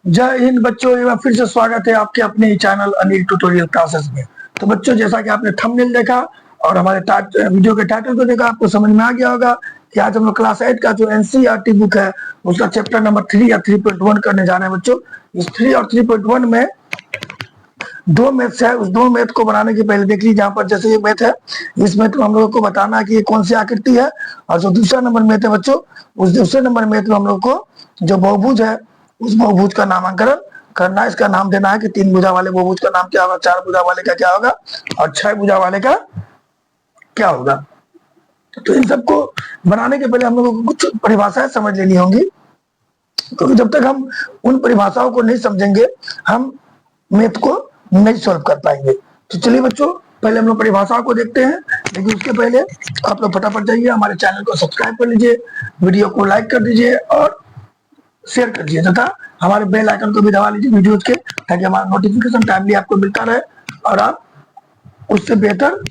जय हिंद बच्चों, एक बार फिर से स्वागत है आपके अपने चैनल अनिल ट्यूटोरियल क्लासेस में। तो बच्चों, जैसा कि आपने थंबनेल देखा और हमारे वीडियो के टाइटल को देखा, आपको समझ में आ गया होगा कि आज हम लोग क्लास 8 का जो एनसीईआरटी बुक है उसका चैप्टर नंबर 3 या 3.1 करने जा रहे हैं बच्चों। इस 3 और 3.1 में दो मैथ्स है। उस दो मैथ को बनाने के पहले देख लीजिए, यहाँ पर जैसे ये मैथ है, इस मैथ में हम लोग को बताना है कि ये कौन सी आकृति है। और जो दूसरा नंबर मैथ है बच्चों, उस दूसरे नंबर मैथ में हम लोग को जो बहुभुज है उस बहुभुज का नामांकन करना है। इसका नाम देना है कि 3 भुजा वाले बहुभुज का नाम क्या होगा, 4 भुजा वाले का क्या होगा और 6 भुजा वाले का क्या होगा। तो इन सबको बनाने के पहले हम लोगों को कुछ परिभाषाएं समझ लेनी होंगी, क्योंकि जब तक हम उन परिभाषाओं को नहीं समझेंगे हम मैथ को नहीं सॉल्व कर पाएंगे। तो चलिए बच्चों, पहले हम लोग परिभाषाओं को देखते हैं, लेकिन उसके पहले आप लोग फटाफट जाइए हमारे चैनल को सब्सक्राइब कर लीजिए, वीडियो को लाइक कर दीजिए और शेयर कर दीजिए तथा हमारे बेल आइकन को भी दबा लीजिए वीडियोज के, ताकि हमारा नोटिफिकेशन टाइमली आपको मिलता रहे और आप उससे बेहतर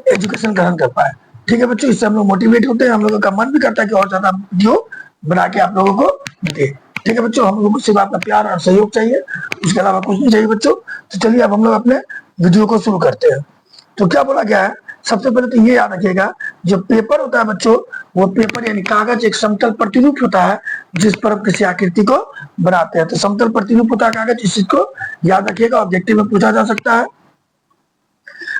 एजुकेशन ग्रहण कर पाए। ठीक है बच्चों, इससे हम लोग मोटिवेट होते हैं, हम लोगों का मन भी करता है कि और ज्यादा वीडियो बना के आप लोगों को दे। ठीक है बच्चों, हम लोगों को सिर्फ आपका प्यार और सहयोग चाहिए, उसके अलावा कुछ नहीं चाहिए बच्चों। तो चलिए अब हम लोग अपने वीडियो को शुरू करते हैं। तो क्या बोला गया है, सबसे पहले तो ये याद रखिएगा, जो पेपर होता है बच्चों, वो पेपर यानी कागज एक समतल प्रतिरूप होता है जिस पर हम किसी आकृति को बनाते हैं। तो समतल प्रतिरूप होता है कागज, इस चीज को याद रखिएगा, ऑब्जेक्टिव में पूछा जा सकता है।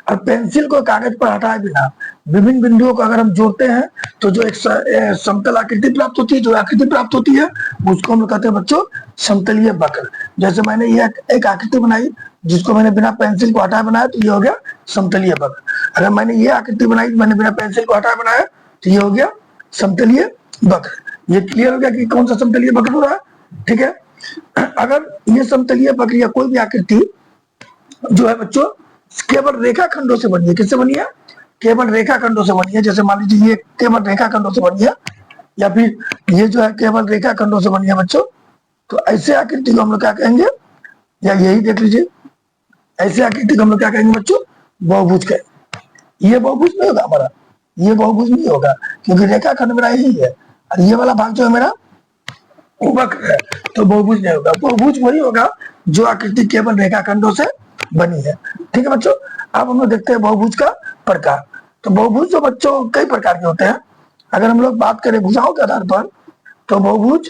और पेंसिल को कागज पर हटाए बिना विभिन्न बिंदुओं को अगर हम जोड़ते हैं तो जो एक समतल आकृति प्राप्त होती है, जो आकृति प्राप्त होती है उसको हम लोग कहते हैं बच्चों समतलीय वक्र। जैसे मैंने ये एक आकृति बनाई जिसको मैंने बिना पेंसिल को हटाए बनाया, तो ये हो गया समतलीय वक्र। अगर मैंने ये आकृति बनाई, मैंने बिना पेंसिल को हटाए बनाया, तो ये हो गया समतलीय वक्र। ये क्लियर हो गया कि कौन सा समतलीय वक्र हो रहा है। ठीक है, अगर ये समतलीय वक्र या कोई भी आकृति जो है बच्चों केवल रेखा खंडों से बनी है, किससे बनी है, केवल रेखा खंडों से बनी है। जैसे मान लीजिए ये केवल रेखा खंडों से बनी है, या फिर ये जो है केवल रेखा खंडों से बनी है बच्चों, तो ऐसे आकृति को हम लोग क्या कहेंगे, या यही देख लीजिए, ऐसे आकृति को हम लोग क्या कहेंगे बच्चों, बहुभुज कहेंगे। ये बहुभुज नहीं होगा हमारा, ये बहुभुज नहीं होगा, क्योंकि रेखा खंड मेरा यही है और ये वाला भाग जो है मेरा वक्र है, तो बहुभुज नहीं होगा। बहुभुज वही होगा जो आकृति केवल रेखा खंडों से बनी है। ठीक है बच्चों, अब हम लोग देखते हैं बहुभुज का प्रकार। तो बहुभुज जो बच्चों कई प्रकार के होते हैं। अगर हम लोग बात करें भुजाओं के आधार पर, तो बहुभुज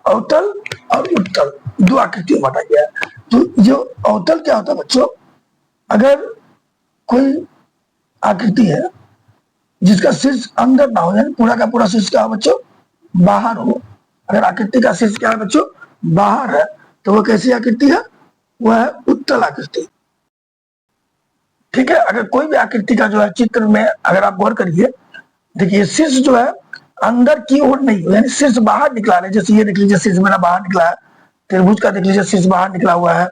अवतल और उत्तल दो आकृतियों में बांटा गया है। तो जो अवतल क्या होता है बच्चों, अगर कोई आकृति है जिसका शीर्ष अंदर ना हो, यानी पूरा का पूरा शीर्ष क्या हो बच्चों, बाहर हो। अगर आकृति का शीर्ष क्या है बच्चों, बाहर है, तो वो कैसी आकृति है, वह है उत्तल आकृति। ठीक है, अगर कोई भी आकृति का जो है चित्र में अगर आप गौर करिए, देखिए शीर्ष जो है अंदर की ओर नहीं हो, यानी शीर्ष बाहर निकला है। जैसे ये देख लीजिए शीर्ष मेरा बाहर निकला है, त्रिभुज का देख लीजिए शीर्ष बाहर निकला हुआ है,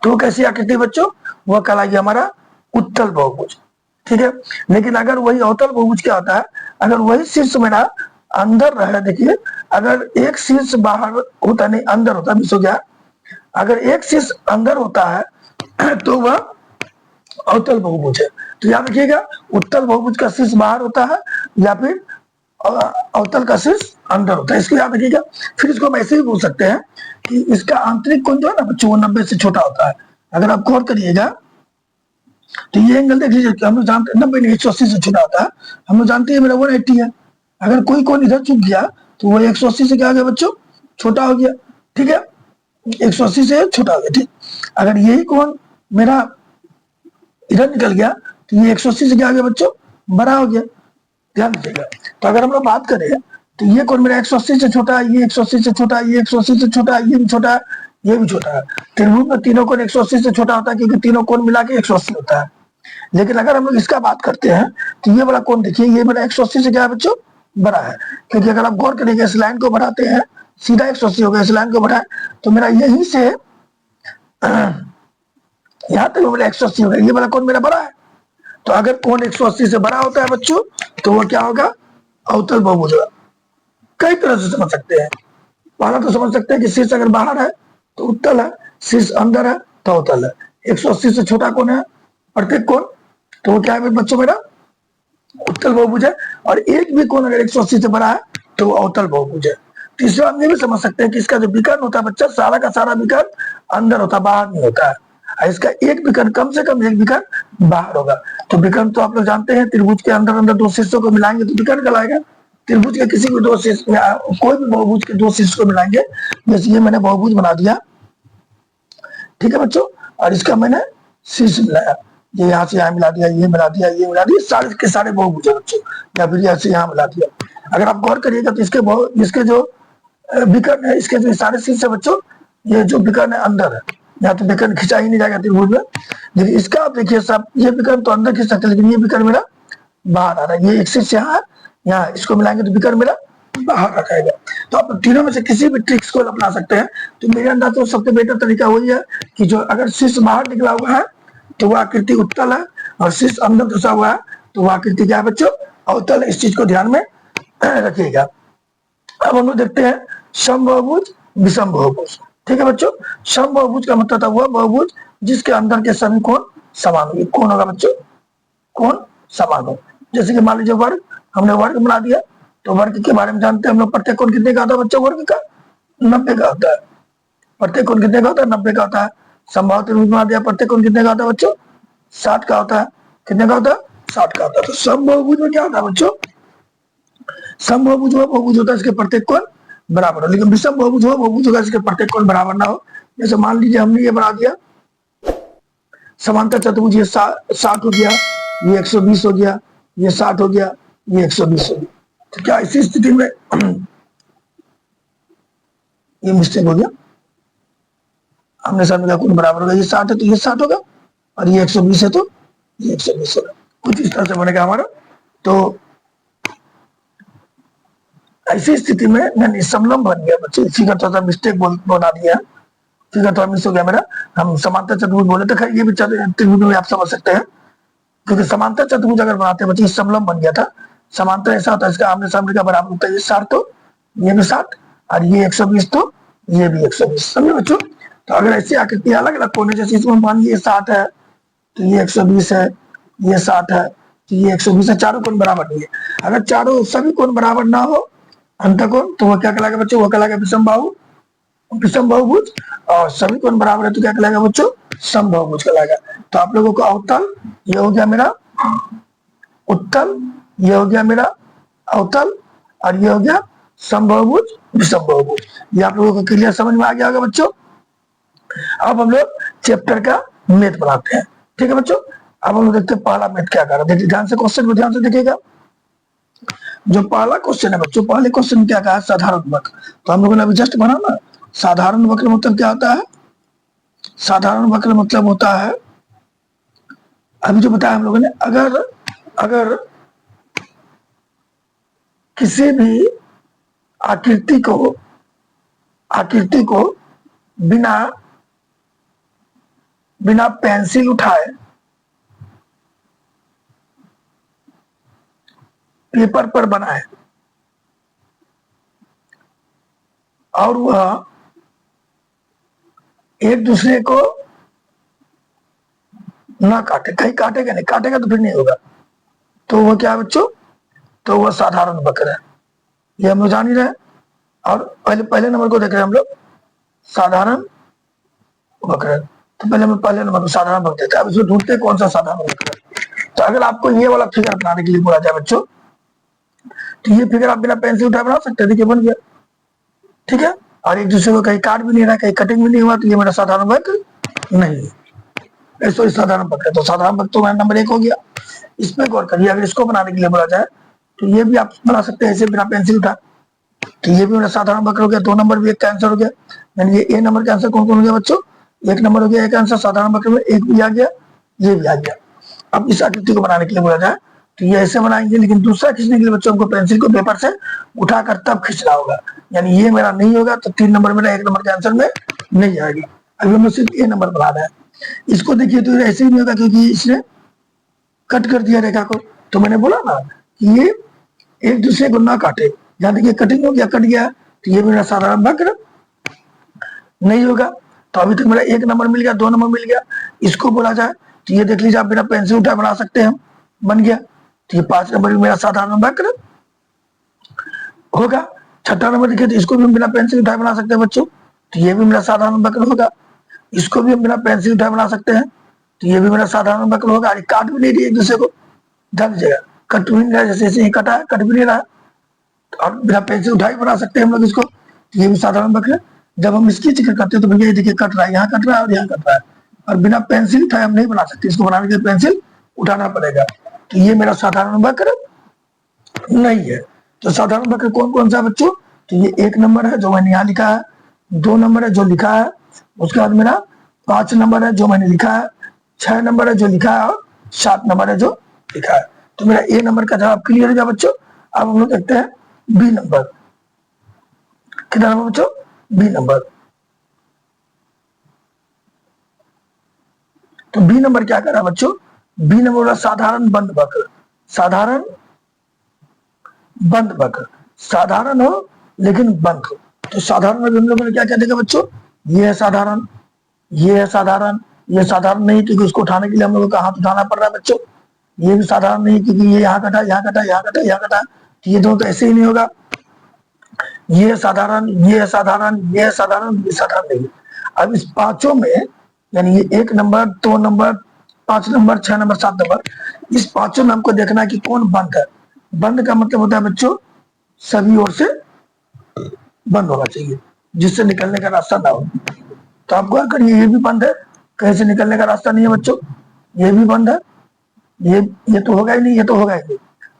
तो वो कैसी आकृति बच्चों, वह कहलाएगी हमारा उत्तल बहुभुज। ठीक है, लेकिन अगर वही अवतल बहुभुज क्या होता है, अगर वही शीर्ष मेरा अंदर रहे, देखिए अगर एक शीर्ष बाहर होता नहीं अंदर होता, मिस हो गया, अगर एक शीर्ष अंदर होता है तो वह अवतल बहुभुज है। तो याद रखिएगा, उत्तल बहुभुज का शीर्ष बाहर होता है या फिर अवतल का शीर्ष अंदर होता है, इसको याद रखिएगा। फिर इसको हम ऐसे भी बोल सकते हैं कि इसका आंतरिक कोण जो है ना बच्चों 90 से छोटा होता है। अगर आप गौर करिएगा तो ये एंगल देख लीजिए, हम लोग जानते हैं 90 नहीं 180 से छोटा होता है, हम लोग जानते हैं मेरा 180 है। अगर कोई कोण इधर चुक गया तो वो 180 से क्या हो गया बच्चों, छोटा हो गया। ठीक है, 180 से छोटा हो गया। ठीक, अगर यही कोण मेरा इधर निकल गया तो ये 180 से क्या हो गया बच्चों, बड़ा हो गया। ध्यान दीजिएगा, तो अगर हम लोग बात करें तो ये कोण मेरा 180 से छोटा है, ये 180 से छोटा है, ये 180 से छोटा है, ये भी छोटा है, ये भी छोटा है। त्रिभुज में तीनों कोण 180 से छोटा होता है, क्योंकि तीनों कोण मिला के 180 होता है। लेकिन अगर हम लोग इसका बात करते हैं तो ये वाला कोण देखिए, ये मेरा 180 से क्या है बच्चों, बड़ा है। क्योंकि अगर आप गौर करेंगे इस लाइन को बढ़ाते हैं, सीधा 180 हो गया, इस लाइन को बढ़ाए तो मेरा यहीं से यहाँ तक मेरा 180 हो गया, ये वाला कोण मेरा बड़ा है। तो अगर कोण 180 से बड़ा होता है बच्चों, तो वो क्या होगा, अवतल बहुभुज होगा। कई तरह से समझ सकते हैं। पहला तो समझ सकते हैं कि शीर्ष अगर बाहर है तो उत्तल है, शीर्ष अंदर है तो अवतल है। 180 से छोटा कोण है प्रत्येक कोण, तो वो क्या है बच्चों मेरा उत्तल बहुभुज है। और एक भी कोण अगर 180 से बड़ा है तो वो अवतल बहुभुज है। तीसरा हम ये भी समझ सकते हैं कि इसका जो विकर्ण होता है बच्चा, सारा का सारा विकर्ण अंदर होता है, बाहर नहीं होता है। और इसका एक विकर्ण, कम से कम एक विकर्ण बाहर होगा। तो विकर्ण तो आप लोग जानते हैं, त्रिभुज के अंदर अंदर दो शीर्षों को मिलाएंगे तो विकर्ण कहलाएगा। त्रिभुज के किसी भी दो शीर्ष, कोई भी बहुभुज के दो शीर्ष को मिलाएंगे, जैसे ये मैंने बहुभुज बना दिया, ठीक है बच्चों, और इसका मैंने शीर्ष मिलाया, ये यहाँ से यहाँ मिला दिया, ये मिला दिया, ये मिला दिया, सारे के सारे बहुभुज है बच्चों, या फिर यहाँ से यहाँ मिला दिया। अगर आप गौर करिएगा तो इसके जो विकर्ण है, इसके जो सारे शीर्ष है बच्चों, ये जो विकर्ण है अंदर है, यहाँ तो विकर्ण खिंचा ही नहीं जाएगा त्रिभुज में। लेकिन इसका आप देखिए सब, ये विकर्ण तो अंदर खिंच सकते, लेकिन ये विकर्ण मेरा बाहर आ रहा है। ये एक शीर्ष यहाँ, इसको मिलाएंगे तो विकर्ण मेरा बाहर आ जाएगा। तो आप तीनों में से किसी भी ट्रिक्स को अपना सकते हैं। तो मेरे अंदाज तो सबसे बेहतर तरीका वही है कि जो अगर शीर्ष बाहर निकला हुआ है तो वह आकृति उत्तल है, और शीर्ष अंदर घुसा हुआ है तो वह आकृति क्या है बच्चों, अवतल है। इस चीज को ध्यान में रखिएगा। अब हम लोग देखते हैं समबाहुभुज, विषम बहुभुज। ठीक है बच्चों, समबाहुभुज का मतलब था वह बहुभुज जिसके अंदर के सभी कोण समान हो। कौन होगा बच्चों, कोण समान हो। जैसे कि मान लीजिए वर्ग, हमने वर्ग बना दिया, तो वर्ग के बारे में जानते हैं हम लोग, प्रत्येक कोण कितने का होता है बच्चों, वर्ग का 90 का होता है। प्रत्येक कोण कितने का होता है, 90 का होता है। समबाहु त्रिभुज बना दिया, प्रत्येक कोण कितने का होता है बच्चों, 60 का होता है। कितने का होता है, 60 का होता है। तो समबाहुभुज में क्या होता है बच्चों, समबाहुभुज हुआ बहुभुज होता है इसके प्रत्येक कोण बराबर हो। लेकिन विषम बहुभुज हुआ बहुभुज होगा इसके प्रत्येक कोण बराबर ना हो। जैसे मान लीजिए हमने ये बना दिया समांतर चतुर्भुज, ये 60 हो गया, ये 120 हो गया, ये 60 हो गया, ये 120 हो गया। तो क्या इसी स्थिति में ये मिस्टेक हो गया, हमने सामने का कोण बराबर होगा, ये 60 है तो ये 60 होगा, और ये 120 है तो ये 120 होगा। कुछ इस तरह से बनेगा हमारा। तो ऐसी स्थिति में मैंने समलंब बन गया बच्चे, इसी का थोड़ा मिस्टेक बना दिया, ठीक है, थोड़ा मिस हो गया मेरा। हम समांतर चतुर्भुज बोले तो खैर ये भी त्रिभुज में आप समझ सकते हैं, क्योंकि समांतर चतुर्भुज अगर बनाते हैं बच्चे, समलंब बन गया था। समांतर ऐसा होता है, इसका आमने सामने का बराबर होता है, ये 60 तो ये भी 60, और ये 120 तो ये भी 120। समझे बच्चों। तो अगर ऐसी आकृति अलग अलग कोने, जैसे इसमें मान लीजिए 60 है तो ये 120 है, ये 60 है तो ये 120 है, चारों कोण बराबर नहीं है। अगर चारों सभी कोण बराबर ना हो अंतःकोण, तो वह क्या कहलाएगा बच्चों, वह कहलाएगा विषम बहुभुज। और सभी कोण बराबर है तो क्या कहलाएगा बच्चों, समबाहुभुज कहलाएगा। तो आप लोगों को अवतल ये हो गया मेरा उत्तल, ये हो गया मेरा अवतल, और ये हो गया समबाहुभुज विषम बहुभुज। ये आप लोगों को क्लियर समझ में आ गया होगा बच्चों। अब हम लोग चैप्टर का मैथ बनाते हैं। ठीक है बच्चों, अब हम लोग देखते हैं पहला मैथ क्या कर रहा है। देखिए ध्यान से, क्वेश्चन को ध्यान से देखिएगा। जो पहला क्वेश्चन है बच्चों, पहले क्वेश्चन में क्या कहा है, साधारण वक्र। तो हम लोगों ने अभी जस्ट बना ना, साधारण वक्र मतलब क्या होता है, साधारण वक्र मतलब होता है, अभी जो बताया हम लोगों ने, अगर किसी भी आकृति को बिना पेंसिल उठाए पेपर पर बनाए और वह एक दूसरे को ना काटे, कहीं काटेगा नहीं, काटेगा तो फिर नहीं होगा, तो वो क्या है बच्चों, तो वह साधारण वक्र है। ये हम लोग जान ही रहे हैं। और पहले नंबर को देख रहे हैं हम लोग, साधारण वक्र। तो पहले हम पहले नंबर को साधारण वक्र देते हैं। अब इसमें ढूंढते हैं कौन सा साधारण वक्र है। तो अगर आपको ये वाला फिगर बनाने के लिए बोला जाए बच्चों, तो ये फिगर आप बिना पेंसिल उठाए बना सकते हैं। देखिए बन गया, ठीक है, और एक दूसरे को कहीं काट भी नहीं रहा, कहीं कटिंग भी नहीं हुआ, तो ये मेरा साधारण वक्र नहीं है, ऐसा साधारण वक्र है। तो साधारण वक्र तो मेरा नंबर 1 हो गया। इसमें गौर करिए, अगर इसको बनाने के लिए बोला जाए तो ये भी आप बना सकते हैं ऐसे बिना पेंसिल उठा, तो ये भी मेरा साधारण वक्र हो गया। 2 नंबर भी 1 का आंसर हो गया। यानी ये ए नंबर का आंसर कौन कौन हो गया बच्चों, 1 नंबर हो गया, 1 आंसर साधारण वक्र में, 1 भी आ गया, ये भी आ गया। अब इस आकृति को बनाने के लिए बोला जाए तो ये ऐसे बनाएंगे, लेकिन दूसरा खींचने के लिए बच्चों को पेंसिल को पेपर से उठाकर तब खींचना होगा। यानी ये मेरा नहीं होगा, तो 3 नंबर मेरा 1 नंबर के आंसर में नहीं आएगा। अभी हमें सिर्फ ए नंबर बनाना है। इसको देखिए तो ऐसे ही नहीं होगा, क्योंकि इसने कट कर दिया रेखा को। तो मैंने बोला ना कि ये एक दूसरे को ना काटे, यहाँ देखिए कटिंग हो गया, कट गया, तो ये मेरा साधारण वक्र नहीं होगा। तो अभी तक मेरा 1 नंबर मिल गया, 2 नंबर मिल गया। इसको बोला जाए तो ये देख लीजिए, आप बिना पेंसिल उठा बना सकते हैं, बन गया। तो ये 5 नंबर भी मेरा साधारण वक्र होगा। छठा नंबर देखिए, तो इसको भी हम बिना पेंसिल उठाए बना सकते हैं बच्चों, तो ये भी मेरा साधारण वक्र होगा। इसको भी हम बिना पेंसिल उठाए बना सकते हैं, तो ये भी मेरा साधारण वक्र होगा। अरे काट भी नहीं रही एक दूसरे को, ध्यान दीजिएगा, कट भी नहीं रहा, जैसे जैसे ये कटा है, कट भी नहीं रहा, तो और बिना पेंसिल उठाए बना सकते हैं हम लोग इसको, तो ये भी साधारण वक्र है। जब हम इसकी जिक्र करते हैं तो भैया ये देखिए कट रहा है, यहाँ कट रहा है और यहाँ कट रहा है, और बिना पेंसिल उठाए हम नहीं बना सकते, इसको बनाने के लिए पेंसिल उठाना पड़ेगा, तो ये मेरा साधारण वक्र नहीं है। तो साधारण वक्र कौन कौन सा है बच्चों, तो ये 1 नंबर है जो मैंने यहाँ लिखा है, 2 नंबर है जो लिखा है, उसके बाद मेरा 5 नंबर है जो मैंने लिखा है, 6 नंबर है जो लिखा है, और 7 नंबर है जो लिखा है। तो मेरा ए नंबर का जवाब क्लियर हो गया बच्चों। अब हम लोग देखते हैं बी नंबर, कितना नंबर बच्चों, बी नंबर। तो बी नंबर क्या कर रहा है बच्चों, बी नंबर वाला साधारण बंद वक्र, साधारण बंद वक्र, साधारण हो लेकिन बंद हो। तो साधारण में हम लोगों ने क्या क्या देखा बच्चों, ये है साधारण, ये है साधारण, ये साधारण नहीं क्योंकि उसको उठाने के लिए हम लोगों का हाथ उठाना पड़ रहा है बच्चों। ये भी साधारण नहीं क्योंकि ये यहाँ कटा, यहाँ कटा, यहाँ कटा, यहाँ कटा, तो ये दोनों तो ऐसे ही नहीं होगा। ये है साधारण, ये है साधारण, ये है साधारण, ये साधारण नहीं। अब इस पांचों में, यानी ये 1 number, 2 number, 5 number, 6 number, 7 number, इस पांचों में हमको देखना है कि कौन बंद है। बंद का मतलब होता है बच्चों सभी ओर से बंद होना चाहिए, जिससे निकलने का रास्ता ना हो। तो आप गौर करिए, ये भी बंद है, कहीं से निकलने का रास्ता नहीं है बच्चों, ये भी बंद है, ये तो होगा ही नहीं, ये तो होगा ही नहीं,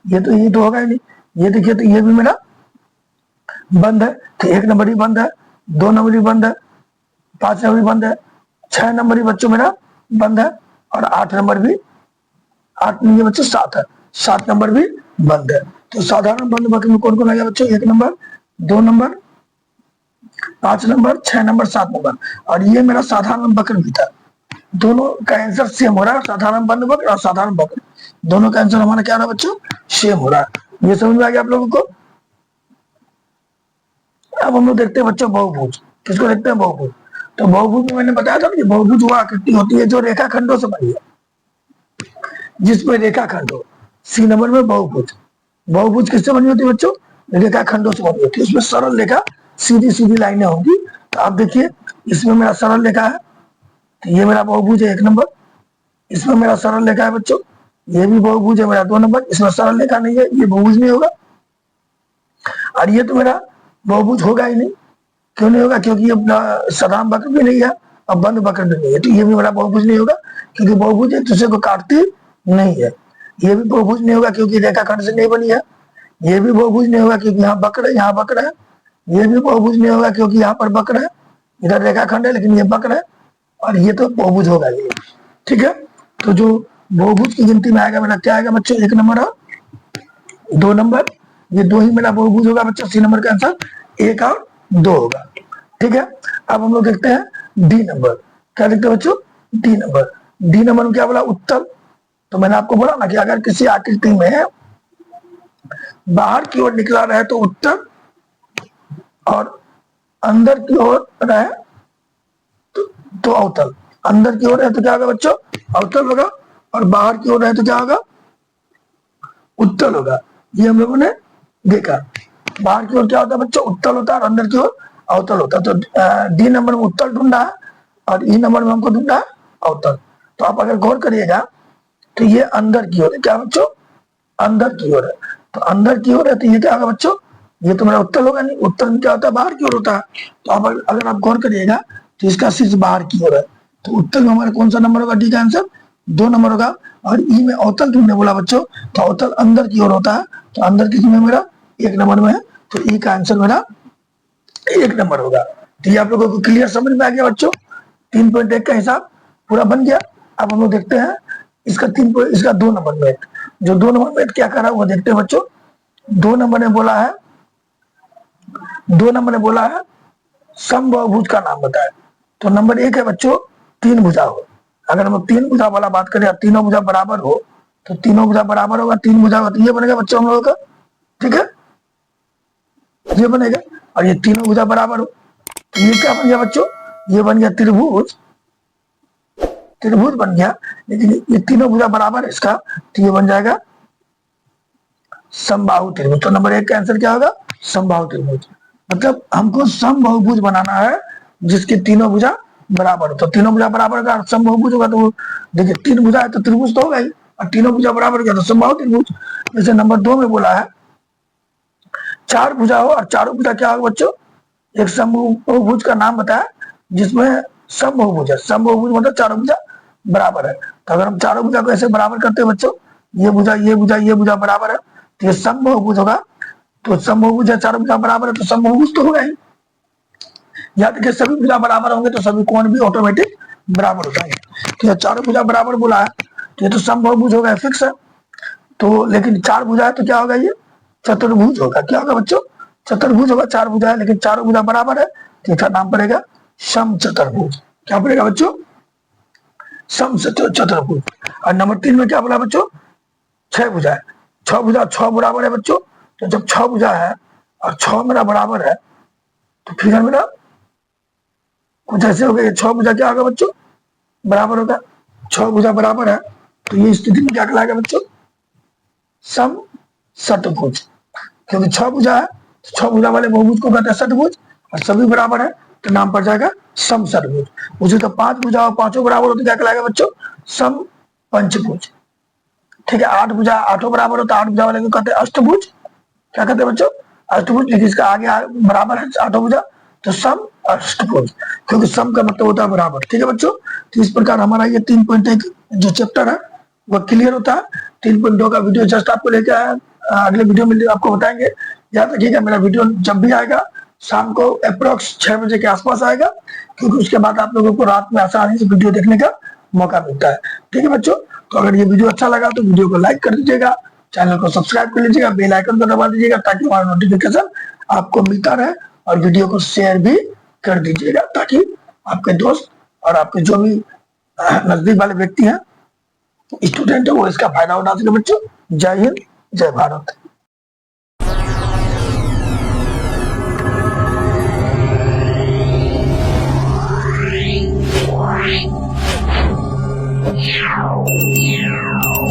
ये तो होगा ही नहीं। ये देखिए, तो ये भी मेरा बंद है, तो 1 नंबर भी बंद है, 2 नंबर भी बंद है, 5 नंबर भी बंद है, 6 नंबर भी बच्चों मेरा बंद है, और 8 नंबर भी, 8 नहीं है बच्चों, 7 है, 7 नंबर भी बंद है। तो साधारण बंद वक्र में कौन कौन आ गया बच्चों, 1 number, 2 number, 5 number, 6 number, 7 number, और ये मेरा साधारण वक्र भी था। दोनों का आंसर सेम हो रहा है, साधारण बंद वक्र और साधारण वक्र, दोनों का आंसर हमारा क्या रहा बच्चों, सेम हो रहा है। ये समझ में आ गया आप लोगों को। अब हम लोग देखते हैं बच्चों बहुभुज, किसको देखते हैं, बहुभुज। तो बहुभुज में मैंने बताया था कि बहुभुज वह आकृति होती है जो रेखाखंडों से बनी है, जिसमें रेखाखंड हो। सी नंबर में बहुभुज, बहुभुज किससे बनी होती है बच्चों, रेखाखंडों से बनी होती है, उसमें सरल रेखा, सीधी सीधी लाइनें होंगी। तो आप देखिए, इसमें मेरा सरल रेखा है, तो ये मेरा बहुभुज है 1 नंबर, इसमें मेरा सरल रेखा है बच्चों, ये भी बहुभुज है मेरा 2 नंबर, इसमें सरल रेखा नहीं है, ये बहुभुज नहीं होगा। और ये तो मेरा बहुभुज होगा ही नहीं, क्यों नहीं होगा, क्योंकि ये साधारण वक्र भी नहीं है और बंद वक्र भी नहीं है, तो ये भी मेरा बहुभुज नहीं होगा, क्योंकि बहुभुज एक दूसरे को काटती नहीं है। ये भी बहुभुज नहीं होगा क्योंकि रेखाखंड से नहीं बनी है। ये भी बहुभुज नहीं होगा क्योंकि यहाँ वक्र है, यहाँ वक्र है। ये भी बहुभुज नहीं होगा क्योंकि यहाँ पर वक्र है, इधर रेखाखंड है लेकिन ये वक्र है, और ये तो बहुभुज होगा ही। ठीक है, तो जो बहुभुज की गिनती में आएगा मेरा क्या आएगा बच्चों, 1 नंबर और 2 नंबर, ये 2 ही मेरा बहुभुज होगा बच्चों। सी नंबर का आंसर 1 और 2 होगा। ठीक है, अब हम लोग देखते हैं डी नंबर, क्या देखते हैं बच्चों, डी नंबर। डी नंबर में क्या बोला, उत्तल। तो मैंने आपको बोला ना कि अगर किसी आकृति में बाहर की ओर निकला रहे तो उत्तल, और अंदर की ओर रहे तो अवतल। अंदर की ओर है तो क्या होगा बच्चों, अवतल होगा, और बाहर की ओर है तो क्या होगा, उत्तल होगा। ये हम लोगों ने देखा, बाहर की ओर क्या होता है बच्चों, उत्तल होता है, और अंदर की ओर अवतल होता है। तो डी नंबर में उत्तल ढूंढा है, और ई नंबर में हमको ढूंढा है अवतल। तो आप अगर गौर करिएगा तो ये अंदर की ओर है, क्या बच्चों, अंदर की ओर है। तो अंदर की ओर है तो ये क्या होगा बच्चों, ये तो मेरा उत्तल होगा नहीं, उत्तल में क्या होता है, बाहर की ओर होता है। तो आप अगर आप गौर करिएगा तो इसका शीर्ष बाहर की ओर है, तो उत्तल में हमारा कौन सा नंबर होगा, डी का आंसर 2 नंबर होगा। और ई में अवतल तुमने बोला बच्चों, तो अवतल अंदर की ओर होता है, तो अंदर किसमें मेरा 1 नंबर में है, तो ई का आंसर मेरा 1 नंबर होगा। तो ये आप लोगों को क्लियर समझ में आ गया बच्चों, 3.1 का हिसाब पूरा बन गया। अब हम लोग देखते हैं इसका 2 नंबर में, जो 2 नंबर में क्या करा वो देखते हैं बच्चों। 2 नंबर ने बोला है, 2 नंबर ने बोला है समबाहुभुज का नाम बताए। तो नंबर 1 है बच्चों 3 भुजा हो। अगर हम 3 भुजा वाला बात करें, तीनों भुजा बराबर हो, तो तीनों भुजा बराबर होगा, 3 भुजा होगा, तो ये बनेगा बच्चों हम लोगों का। ठीक है, ये बनेगा, और ये तीनों भुजा बराबर हो, तो ये क्या बन गया बच्चों, ये बन गया त्रिभुज, त्रिभुज बन गया। लेकिन ये तीनों भुजा बराबर है इसका, तो ये बन जाएगा समबाहु त्रिभुज। तो नंबर 1 का आंसर क्या होगा, समबाहु त्रिभुज। मतलब हमको समबाहुभुज बनाना है जिसकी तीनों भुजा बराबर हो। तो तीनों भुजा बराबर होगा, समबाहुभुज होगा तो देखिए तीन भुजा है तो त्रिभुज तो होगा ही, और तीनों भुजा बराबर हो गया तो समबाहु त्रिभुज। जैसे नंबर 2 में बोला है चार भुजा हो और चारों भुजा क्या होगा बच्चों, एक समबाहुभुज का नाम बताया जिसमें समबाहुभुज है। समबाहुभुज मतलब चारों भुजा बराबर है। तो अगर हम चारों भुजा को ऐसे बराबर करते हैं बच्चों, ये भुजा ये भुजा ये भुजा बराबर है तो ये समबाहुभुज होगा। तो समबाहुभुज है, चारों भुजा बराबर है तो समबाहुभुज तो होगा ही। याद रखिए सभी भुजा बराबर होंगे तो सभी कोण भी ऑटोमेटिक बराबर हो जाएंगे। तो ये चारों भुजा बराबर बोला है तो ये तो समबाहुभुज होगा, फिक्स है। तो लेकिन चार भुजा है तो क्या होगा, ये चतुर्भुज होगा। क्या होगा बच्चों, चतुर्भुज होगा। चार भुजा है लेकिन चारों भुजा बराबर है तो इसका नाम पड़ेगा समचतुर्भुज। क्या पड़ेगा बच्चों, समचतुर्भुज। और नंबर 3 में क्या बोला बच्चों, छह भुजा है। छह भुजा, छह बराबर है बच्चों। तो जब छह भुजा है और छह मेरा बराबर है तो फिगर मेरा कुछ ऐसे हो गया। छह भुजा क्या होगा बच्चों, बराबर होगा। छह भुजा बराबर है तो ये स्थिति में क्या कहलाएगा बच्चों, सम षटभुज। क्योंकि छह भुजा है तो छह भुजा वाले बहुभुज को कहते हैं षटभुज, और सभी बराबर है तो नाम पड़ जाएगा सम षटभुज। मुझे तो पांच भुजा और पांचों बराबर हो तो क्या कहलाएगा बच्चों, सम पंचभुज। ठीक है, आठ भुजा आठों बराबर हो तो आठ भुजा वाले को कहते हैं अष्टभुज। क्या कहते हैं बच्चों, अष्टभुज। लेकिन इसका आगे बराबर है आठों भुजा तो सम अष्टभुज, क्योंकि सम का मतलब होता है बराबर। ठीक है बच्चों, तो इस प्रकार हमारा ये 3.1 जो चैप्टर है वो क्लियर होता है। 3.2 का वीडियो जस्ट आपको लेके आया, अगले वीडियो में आपको बताएंगे। याद रखिएगा मेरा वीडियो जब भी आएगा शाम को अप्रोक्स 6 बजे के आसपास आएगा, क्योंकि उसके बाद आप लोगों को रात में आसानी से वीडियो देखने का मौका मिलता है। ठीक है बच्चों, तो अगर ये वीडियो अच्छा लगा तो वीडियो को लाइक कर दीजिएगा, चैनल को सब्सक्राइब कर लीजिएगा, बेल आइकन को दबा दीजिएगा ताकि हमारा नोटिफिकेशन आपको मिलता रहे, और वीडियो को शेयर भी कर दीजिएगा ताकि आपके दोस्त और आपके जो भी नजदीक वाले व्यक्ति हैं, स्टूडेंट है, वो इसका फायदा उठा सके। बच्चों जय हिंद, जय भारत।